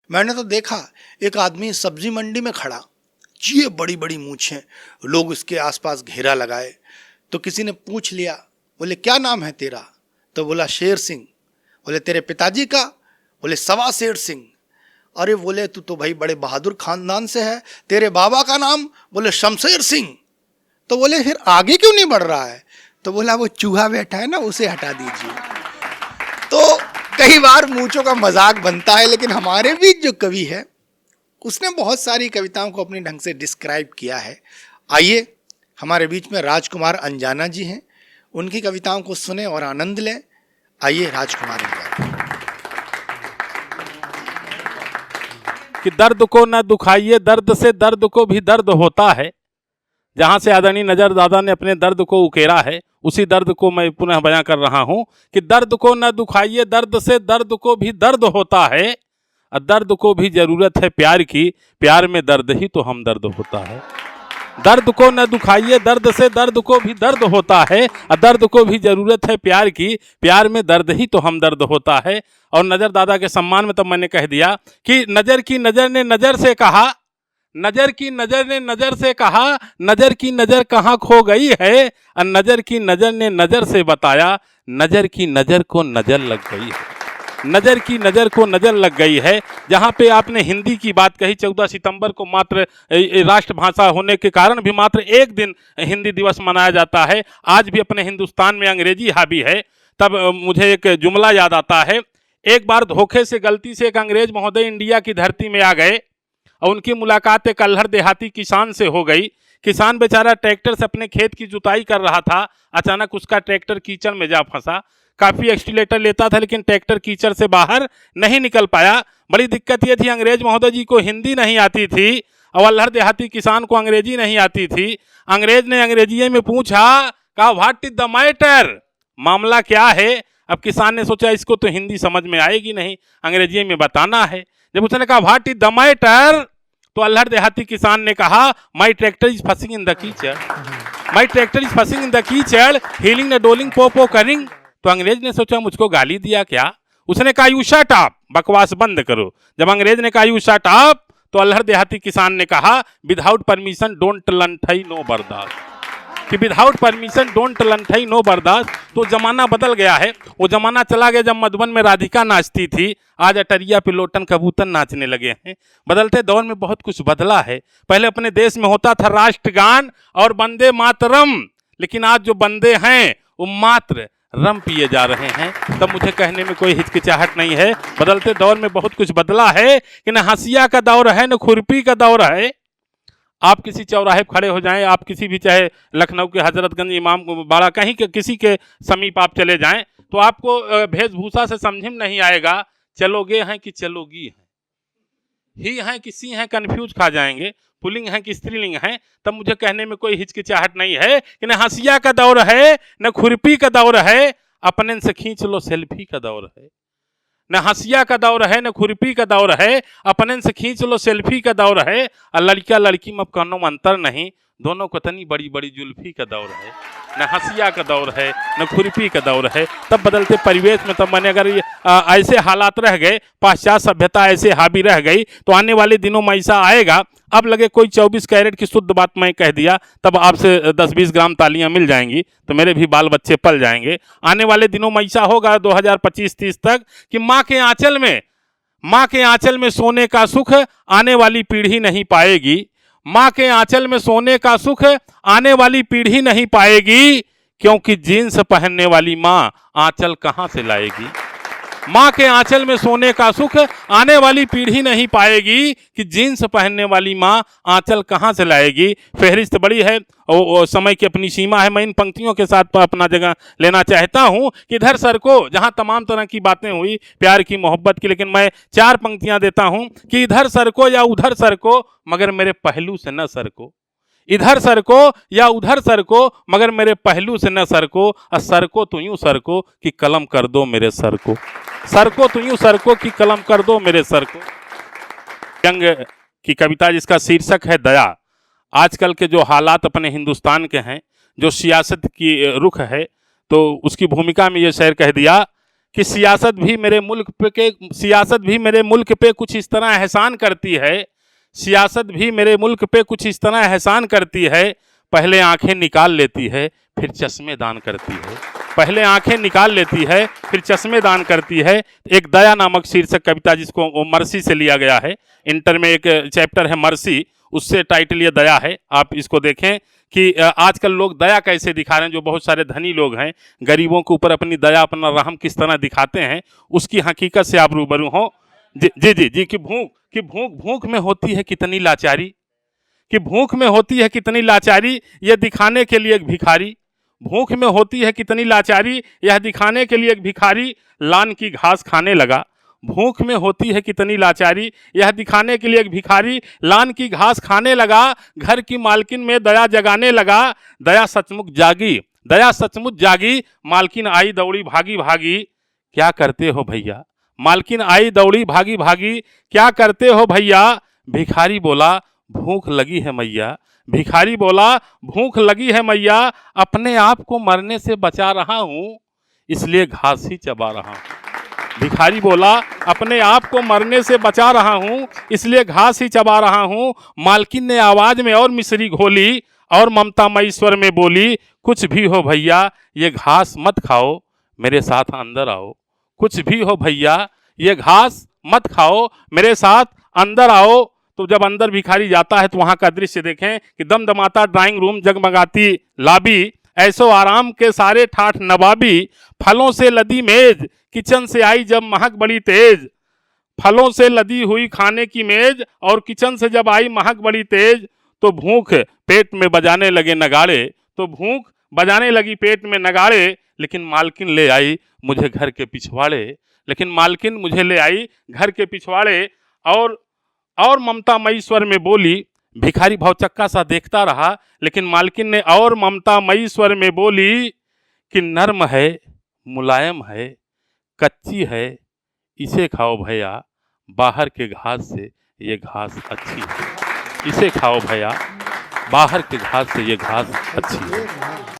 मैंने तो देखा एक आदमी सब्जी मंडी में खड़ा, ये बड़ी बड़ी मूछें, लोग उसके आसपास घेरा लगाए। तो किसी ने पूछ लिया, बोले क्या नाम है तेरा? तो बोला शेर सिंह। बोले तेरे पिताजी का? बोले सवा शेर सिंह। अरे बोले तू तो भाई बड़े बहादुर खानदान से है, तेरे बाबा का नाम? बोले शमशेर सिंह। तो बोले फिर आगे क्यों नहीं बढ़ रहा है? तो बोला वो चूहा बैठा है ना, उसे हटा दीजिए। तो कई बार मूंछों का मजाक बनता है, लेकिन हमारे बीच जो कवि है उसने बहुत सारी कविताओं को अपने ढंग से डिस्क्राइब किया है। आइए, हमारे बीच में राजकुमार अंजाना जी हैं, उनकी कविताओं को सुने और आनंद लें। आइए राजकुमार अंजाना। कि दर्द को न दुखाइए, दर्द से दर्द को भी दर्द होता है। जहां से आदरणीय नजर दादा ने अपने दर्द को उकेरा है, उसी दर्द को मैं पुनः बयां कर रहा हूं कि दर्द को न दुखाइए, दर्द से दर्द को भी दर्द होता है। और दर्द को भी जरूरत है प्यार की, प्यार में दर्द ही तो हमदर्द होता है। दर्द को न दुखाइए, दर्द से दर्द को भी दर्द होता है। और दर्द को भी जरूरत है प्यार की, प्यार में दर्द ही तो हमदर्द होता है। और नजर दादा के सम्मान में तब मैंने कह दिया कि नजर की नजर ने नजर से कहा, नजर की नजर ने नजर से कहा, नजर की नजर कहाँ खो गई है। और नजर की नजर ने नजर से बताया, नजर की नजर को नजर लग गई है। नजर की नजर को नजर लग गई है। जहाँ पे आपने हिंदी की बात कही, 14 सितंबर को मात्र राष्ट्रभाषा होने के कारण भी मात्र एक दिन हिंदी दिवस मनाया जाता है। आज भी अपने हिंदुस्तान में अंग्रेजी हावी है। तब मुझे एक जुमला याद आता है। एक बार धोखे से, गलती से एक अंग्रेज महोदय इंडिया की धरती में आ गए और उनकी मुलाकात एक अल्हड़ देहाती किसान से हो गई। किसान बेचारा ट्रैक्टर से अपने खेत की जुताई कर रहा था। अचानक उसका ट्रैक्टर कीचड़ में जा फंसा। काफ़ी एक्सीलरेटर लेता था, लेकिन ट्रैक्टर कीचड़ से बाहर नहीं निकल पाया। बड़ी दिक्कत ये थी, अंग्रेज महोदय जी को हिंदी नहीं आती थी और अल्हड़ देहाती किसान को अंग्रेजी नहीं आती थी। अंग्रेज ने अंग्रेजी में पूछा, कहा व्हाट इज द मैटर, मामला क्या है। अब किसान ने सोचा इसको तो हिंदी समझ में आएगी नहीं, अंग्रेजी में बताना है। जब उसने कहा व्हाट इज द मैटर, तो अल्हड़ देहाती किसान ने कहा my tractor is fussing in the kichad, my tractor is fussing in the kichad, हीलिंग द डोलिंग पोपो करिंग। तो अंग्रेज ने सोचा मुझको गाली दिया क्या। उसने कहा यू शट अप, बकवास बंद करो। जब अंग्रेज ने कहा यू शट अप, तो अल्हड़ देहाती किसान ने कहा विदाउट परमिशन डोंट लंठई नो बर्दाश्त, कि विदाउट परमिशन डोंट लंठई नो बर्दाश्त। तो जमाना बदल गया है। वो जमाना चला गया जब मधुबन में राधिका नाचती थी, आज अटरिया पे लोटन कबूतर नाचने लगे हैं। बदलते दौर में बहुत कुछ बदला है। पहले अपने देश में होता था राष्ट्रगान और वंदे मातरम, लेकिन आज जो बंदे हैं वो मात्र रम पिए जा रहे हैं। तब मुझे कहने में कोई हिचकिचाहट नहीं है। बदलते दौर में बहुत कुछ बदला है कि न हंसिया का दौर है न खुरपी का दौर है। आप किसी चौराहे पर खड़े हो जाएं, आप किसी भी, चाहे लखनऊ के हजरतगंज, इमाम बाड़ा, कहीं के किसी के समीप आप चले जाएं, तो आपको वेशभूषा से समझ में नहीं आएगा चलोगे हैं कि चलोगी हैं, ही हैं कि सी हैं, कंफ्यूज खा जाएंगे, पुल्लिंग है कि स्त्रीलिंग है। तब मुझे कहने में कोई हिचकिचाहट नहीं है कि न हंसिया का दौर है न खुरपी का दौर है, अपने से खींच लो सेल्फी का दौर है। न हंसिया का दौर है न खुरपी का दौर है, अपने से खींच लो सेल्फी का दौर है। और लड़का लड़की में अब कोनो अंतर नहीं, दोनों को तनी बड़ी बड़ी जुल्फी का दौर है। न हंसिया का दौर है न खुरपी का दौर है। तब बदलते परिवेश में तब मैंने, अगर ऐसे हालात रह गए, पाश्चात्य सभ्यता ऐसे हावी रह गई, तो आने वाले दिनों में ऐसा आएगा। अब लगे कोई 24 कैरेट की शुद्ध बात मैं कह दिया, तब आपसे 10-20 ग्राम तालियां मिल जाएंगी तो मेरे भी बाल बच्चे पल जाएंगे। आने वाले दिनों में ऐसा होगा 2025-30 तक कि माँ के आंचल में सोने का सुख आने वाली पीढ़ी नहीं पाएगी। माँ के आंचल में सोने का सुख आने वाली पीढ़ी नहीं पाएगी, क्योंकि जीन्स पहनने वाली माँ आंचल कहाँ से लाएगी। माँ के आंचल में सोने का सुख आने वाली पीढ़ी नहीं पाएगी कि जीन्स पहनने वाली माँ आंचल कहाँ से लाएगी। फहरिस्त बड़ी है और समय की अपनी सीमा है। मैं इन पंक्तियों के साथ अपना जगह लेना चाहता हूँ कि इधर सर को, जहाँ तमाम तरह की बातें हुई प्यार की, मोहब्बत की, लेकिन मैं 4 पंक्तियाँ देता हूँ कि इधर सर को या उधर सर को मगर मेरे पहलू से न सर को, इधर सर को या उधर सर को मगर मेरे पहलू से न सर को। और सर को तो यूं सर को कि कलम कर दो मेरे सर को, सर को तो यूं सर को कि कलम कर दो मेरे सर को। जंग की कविता जिसका शीर्षक है दया। आजकल के जो हालात अपने हिंदुस्तान के हैं, जो सियासत की रुख है, तो उसकी भूमिका में ये शेर कह दिया कि सियासत भी मेरे मुल्क पे कुछ इस तरह एहसान करती है, सियासत भी मेरे मुल्क पे कुछ इस तरह एहसान करती है, पहले आंखें निकाल लेती है फिर चश्मे दान करती है, पहले आंखें निकाल लेती है फिर चश्मे दान करती है। एक दया नामक शीर्षक कविता, जिसको मर्सी से लिया गया है, इंटर में एक चैप्टर है मर्सी, उससे टाइटल ये दया है। आप इसको देखें कि आजकल लोग दया कैसे दिखा रहे हैं, जो बहुत सारे धनी लोग हैं गरीबों के ऊपर अपनी दया, अपना रहम किस तरह दिखाते हैं, उसकी हकीकत से आप रूबरू हो। जी जी जी जी, कि भूख में होती है कितनी लाचारी, कि भूख में होती है कितनी लाचारी, यह दिखाने के लिए एक भिखारी, भूख में होती है कितनी लाचारी, यह दिखाने के लिए एक भिखारी लान की घास खाने लगा। भूख में होती है कितनी लाचारी, यह दिखाने के लिए एक भिखारी लान की घास खाने लगा। घर की मालकिन में दया जगाने लगा, दया सचमुच जागी, मालकिन आई दौड़ी भागी भागी, क्या करते हो भैया, मालकिन आई दौड़ी भागी भागी, क्या करते हो भैया। भिखारी बोला भूख लगी है मैया, भिखारी बोला भूख लगी है मैया, अपने आप को मरने से बचा रहा हूं इसलिए घास ही चबा रहा हूं। भिखारी बोला अपने आप को मरने से बचा रहा हूं इसलिए घास ही चबा रहा हूं। मालकिन ने आवाज में और मिश्री घोली और ममता मई स्वर में बोली, कुछ भी हो भैया ये घास मत खाओ, मेरे साथ अंदर आओ। कुछ भी हो भैया ये घास मत खाओ, मेरे साथ अंदर आओ। तो जब अंदर भिखारी जाता है तो वहां का दृश्य देखें कि दमदमाता ड्राइंग रूम, जगमगाती लाबी, ऐसो आराम के सारे ठाठ नवाबी, फलों से लदी मेज, किचन से आई जब महक बड़ी तेज, फलों से लदी हुई खाने की मेज और किचन से जब आई महक बड़ी तेज, तो भूख पेट में बजाने लगे नगाड़े, तो भूख बजाने लगी पेट में नगाड़े। लेकिन मालकिन ले आई मुझे घर के पिछवाड़े, लेकिन मालकिन मुझे ले आई घर के पिछवाड़े। और ममता मई स्वर में बोली, भिखारी भौचक्का सा देखता रहा, लेकिन मालकिन ने और ममता मई स्वर में बोली कि नर्म है, मुलायम है, कच्ची है, इसे खाओ भैया, बाहर के घास से ये घास अच्छी है, इसे खाओ भैया, बाहर के घास से ये घास अच्छी है।